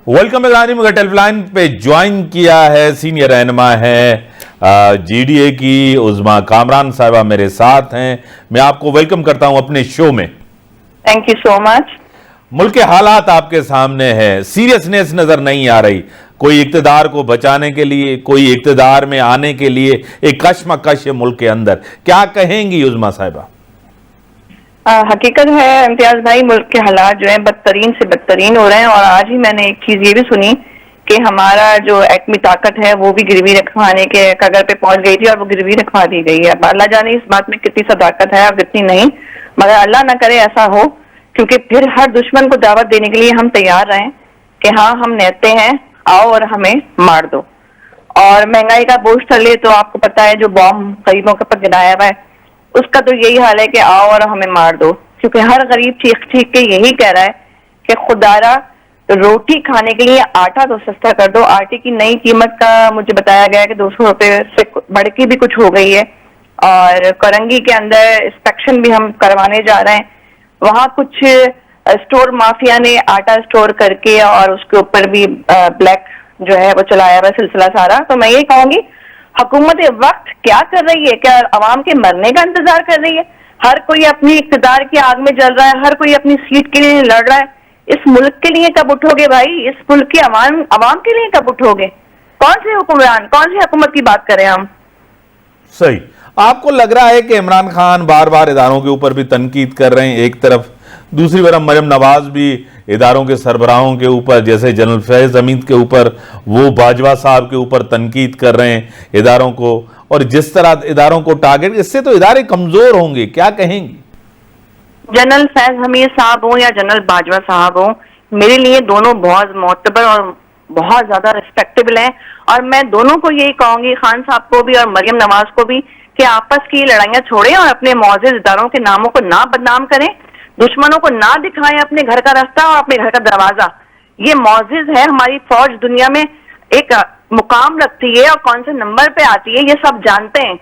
Welcome Imrani मगर telephone पे join किया है सीनियर रहनुमा है जीडीए की उज़मा कामरान साहिबा मेरे साथ हैं। मैं आपको वेलकम करता हूं अपने शो में। Thank you so much. मुल्क के हालात आपके सामने है, सीरियसनेस नजर नहीं आ रही। कोई इक्तदार को बचाने के लिए, कोई इक्तदार में आने के लिए एक कशमकश है मुल्क के अंदर। क्या कहेंगी उज़मा साहिबा? हकीकत है इम्तियाज भाई, मुल्क के हालात जो है बदतरीन से बदतरीन हो रहे हैं। और आज ही मैंने एक चीज ये भी सुनी कि हमारा जो एटमी ताकत है वो भी गिरवी रखवाने के कगार पे पहुंच गई थी और वो गिरवी रखवा दी गई है। अल्लाह जाने इस बात में कितनी सदाकत है और कितनी नहीं, मगर अल्लाह ना करे ऐसा हो, क्योंकि फिर हर दुश्मन को दावत देने के लिए हम तैयार रहें कि हाँ हम नेते हैं, आओ और हमें मार दो। और महंगाई का बोझ तले तो आपको पता है जो बॉम्ब गरीबों के ऊपर गिराया हुआ है उसका तो यही हाल है कि आओ और हमें मार दो, क्योंकि हर गरीब चीख चीख के यही कह रहा है कि खुदारा रोटी खाने के लिए आटा तो सस्ता कर दो। आटे की नई कीमत का मुझे बताया गया कि 200 रुपए से बढ़ के भी कुछ हो गई है। और करंगी के अंदर इंस्पेक्शन भी हम करवाने जा रहे हैं, वहां कुछ स्टोर माफिया ने आटा स्टोर करके और उसके ऊपर भी ब्लैक जो है वो चलाया हुआ सिलसिला सारा। तो मैं ये कहूंगी हुकूमत वक्त क्या कर रही है? क्या अवाम के मरने का इंतजार कर रही है? हर कोई अपनी इक़्तिदार की आग में जल रहा है, हर कोई अपनी सीट के लिए लड़ रहा है। इस मुल्क के लिए कब उठोगे भाई? इस मुल्क की अवाम के लिए कब उठोगे? कौन से हुक्मरान, कौन सी हुकूमत की बात करें हम? सही। आपको लग रहा है कि इमरान खान बार बार इदारों के ऊपर भी तनकीद कर रहे हैं एक तरफ, दूसरी तरफ मरियम नवाज भी इदारों के सरबराहों के ऊपर, जैसे जनरल फैज हमीद के ऊपर, वो बाजवा साहब के ऊपर तनकीद कर रहे हैं इदारों को। और जिस तरह इदारों को टारगेट, इससे तो इदारे कमजोर होंगे। क्या कहेंगी? जनरल फैज हमीद साहब हो या जनरल बाजवा साहब हो, मेरे लिए दोनों बहुत मोतबर और बहुत ज्यादा रिस्पेक्टेबल हैं। और मैं दोनों को यही कहूंगी, खान साहब को भी और मरियम नवाज को भी, कि आपस की लड़ाइयां छोड़ें और अपने मौजूद इदारों के नामों को ना बदनाम करें, दुश्मनों को ना दिखाएं अपने घर का रास्ता और अपने घर का दरवाजा। ये मौजिज है, हमारी फौज दुनिया में एक मुकाम रखती है और कौन से नंबर पे आती है ये सब जानते हैं।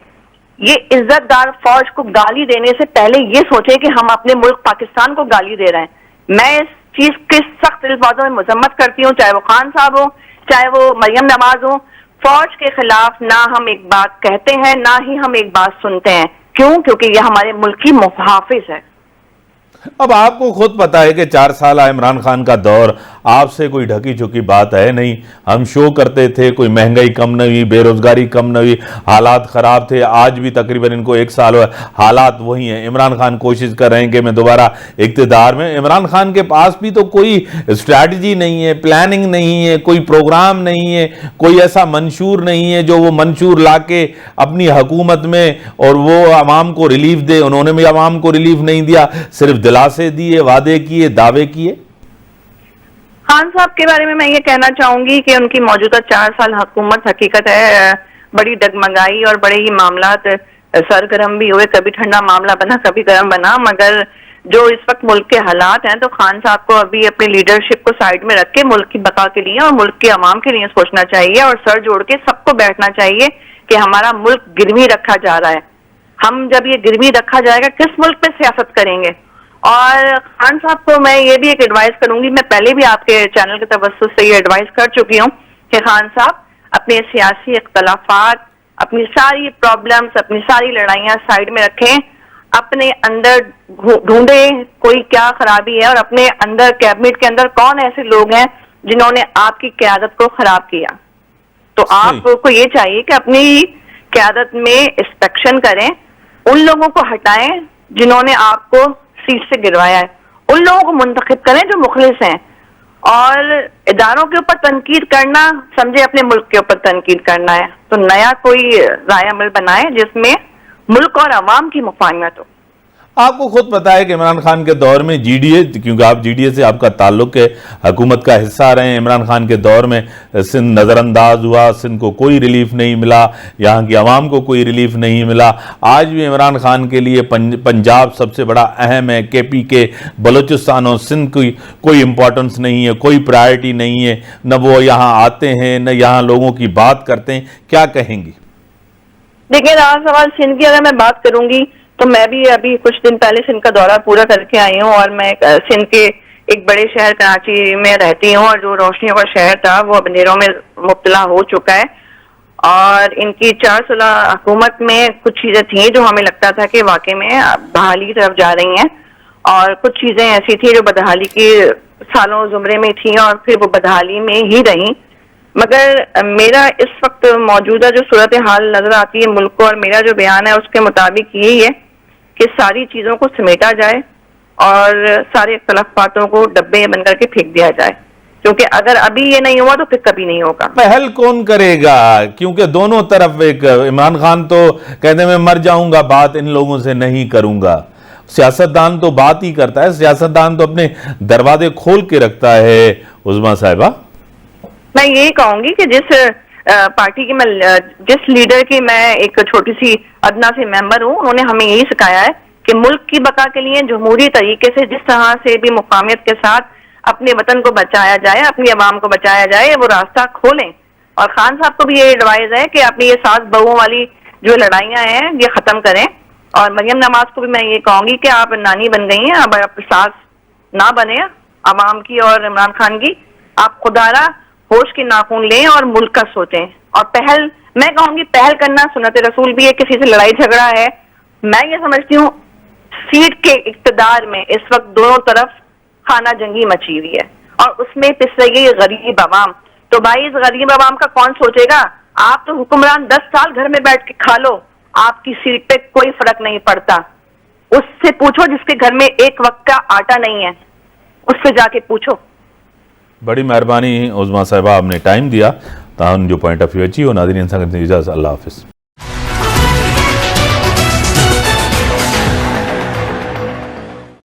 ये इज्जतदार फौज को गाली देने से पहले ये सोचे कि हम अपने मुल्क पाकिस्तान को गाली दे रहे हैं। मैं इस चीज के सख्त अल्फाजों में मजम्मत करती हूँ, चाहे वो खान साहब हो चाहे वो मरियम नवाज हो। फौज के खिलाफ ना हम एक बात कहते हैं ना ही हम एक बात सुनते हैं। क्यों? क्योंकि यह हमारे मुल्क की मुहाफिज है। अब आपको खुद पता है कि 4 साल इमरान खान का दौर, आपसे कोई ढकी झुकी बात है नहीं। हम शो करते थे, कोई महंगाई कम न हुई, बेरोजगारी कम न हुई, हालात खराब थे। आज भी तकरीबन इनको 1 साल हुआ, हालात वही हैं। इमरान खान कोशिश कर रहे हैं कि मैं दोबारा इक्तदार में। इमरान खान के पास भी तो कोई स्ट्रैटेजी नहीं है, प्लानिंग नहीं है, कोई प्रोग्राम नहीं है, कोई ऐसा मंशूर नहीं है जो वो मंशूर ला के अपनी हुकूमत में और वो आवाम को रिलीफ दे। उन्होंने भी आवाम को रिलीफ नहीं दिया, सिर्फ दिलासे दिए, वादे किए, दावे किए। खान साहब के बारे में मैं ये कहना चाहूंगी कि उनकी मौजूदा 4 साल हुकूमत हकीकत है बड़ी डगमगाई और बड़े ही मामलात सरगर्म भी हुए। कभी ठंडा मामला बना, कभी गर्म बना। मगर जो इस वक्त मुल्क के हालात हैं तो खान साहब को अभी अपनी लीडरशिप को साइड में रख के मुल्क की बका के लिए और मुल्क के अवाम के लिए सोचना चाहिए और सर जोड़ के सबको बैठना चाहिए कि हमारा मुल्क गिरवी रखा जा रहा है। हम जब ये गिरवी रखा जाएगा किस मुल्क पे सियासत करेंगे? और खान साहब को मैं ये भी एक एडवाइस करूंगी, मैं पहले भी आपके चैनल के तवज्जुह से ये एडवाइस कर चुकी हूँ कि खान साहब अपने सियासी इख्तलाफात, अपनी सारी प्रॉब्लम्स, अपनी सारी लड़ाइयां साइड में रखें, अपने अंदर ढूंढे कोई क्या खराबी है और अपने अंदर कैबिनेट के अंदर कौन ऐसे लोग हैं जिन्होंने आपकी क़यादत को खराब किया। तो आपको ये चाहिए कि अपनी क़यादत में इंस्पेक्शन करें, उन लोगों को हटाएं जिन्होंने आपको सीट से गिरवाया है, उन लोगों को मुंतखब करें जो मुखलिस हैं। और इदारों के ऊपर तनकीद करना समझे अपने मुल्क के ऊपर तनकीद करना है, तो नया कोई राय अमल बनाए जिसमें मुल्क और अवाम की मुफाहमत हो। आपको खुद पता है कि इमरान खान के दौर में जीडीए, क्योंकि आप जीडीए से आपका ताल्लुक है, हुकूमत का हिस्सा रहे हैं। इमरान खान के दौर में सिंध नज़रअंदाज हुआ, सिंध को कोई रिलीफ नहीं मिला, यहाँ की आवाम को कोई रिलीफ नहीं मिला। आज भी इमरान खान के लिए पंजाब सबसे बड़ा अहम है, केपी के बलूचिस्तान और सिंध की कोई इंपॉर्टेंस नहीं है, कोई प्रायोरिटी नहीं है। न वो यहाँ आते हैं न यहाँ लोगों की बात करते हैं। क्या कहेंगी? देखिए, रहा सवाल सिंध की, अगर मैं बात करूंगी तो मैं भी अभी कुछ दिन पहले सिंध का दौरा पूरा करके आई हूँ और मैं सिंध के एक बड़े शहर कराची में रहती हूँ, और जो रोशनियों का शहर था वो अंधेरों में मुब्तला हो चुका है। और इनकी 4 साल हुकूमत में कुछ चीजें थी जो हमें लगता था कि वाकई में बहाली की तरफ जा रही हैं, और कुछ चीजें ऐसी थी जो बदहाली के सालों जुमरे में थी और फिर वो बदहाली में ही रही। मगर मेरा इस वक्त मौजूदा जो सूरत हाल नजर आती है मुल्क को, और मेरा जो बयान है उसके मुताबिक यही है कि सारी चीजों को समेटा जाए और सारे इख्तलाफातों को डब्बे बन करके फेंक दिया जाए, क्योंकि अगर अभी ये नहीं हुआ तो फिर कभी नहीं होगा। पहल कौन करेगा? क्योंकि दोनों तरफ, एक इमरान खान तो कहते मैं मर जाऊंगा, बात इन लोगों से नहीं करूंगा। सियासतदान तो बात ही करता है, सियासतदान तो अपने दरवाजे खोल के रखता है। उज़मा साहिबा, मैं यही कहूंगी कि जिस पार्टी की जिस लीडर की मैं एक छोटी सी अदना से मेंबर हूँ, उन्होंने हमें यही सिखाया है कि मुल्क की बका के लिए जमहूरी तरीके से जिस तरह से भी मुकामियत के साथ अपने वतन को बचाया जाए, अपनी आवाम को बचाया जाए, वो रास्ता खोलें। और खान साहब को भी ये एडवाइस है कि अपनी ये सास बहुओं वाली जो लड़ाइयां हैं ये खत्म करें। और मरियम नवाज को भी मैं ये कहूंगी कि आप नानी बन गई हैं, अब आप सास ना बने आवाम की और इमरान खान की। आप खुदारा होश के नाखून लें और मुल्क का सोचें। और पहल, मैं कहूंगी पहल करना सुन्नत रसूल भी है। किसी से लड़ाई झगड़ा है, मैं ये समझती हूँ सीट के इक्तदार में इस वक्त दोनों तरफ खाना जंगी मची हुई है और उसमें पिस रही है गरीब आवाम। तो भाई इस गरीब आवाम का कौन सोचेगा? आप तो हुक्मरान 10 साल घर में बैठ के खा लो, आपकी सीट पे कोई फर्क नहीं पड़ता। उससे पूछो जिसके घर में एक वक्त का आटा नहीं है, उससे जाके पूछो। बड़ी मेहरबानी उज़मा साहिबा, आपने टाइम दिया। तान जो पॉइंट ऑफ व्यू अच्छी हो नाज़रीन संगत इजाज़त, अल्लाह हाफ़िज़।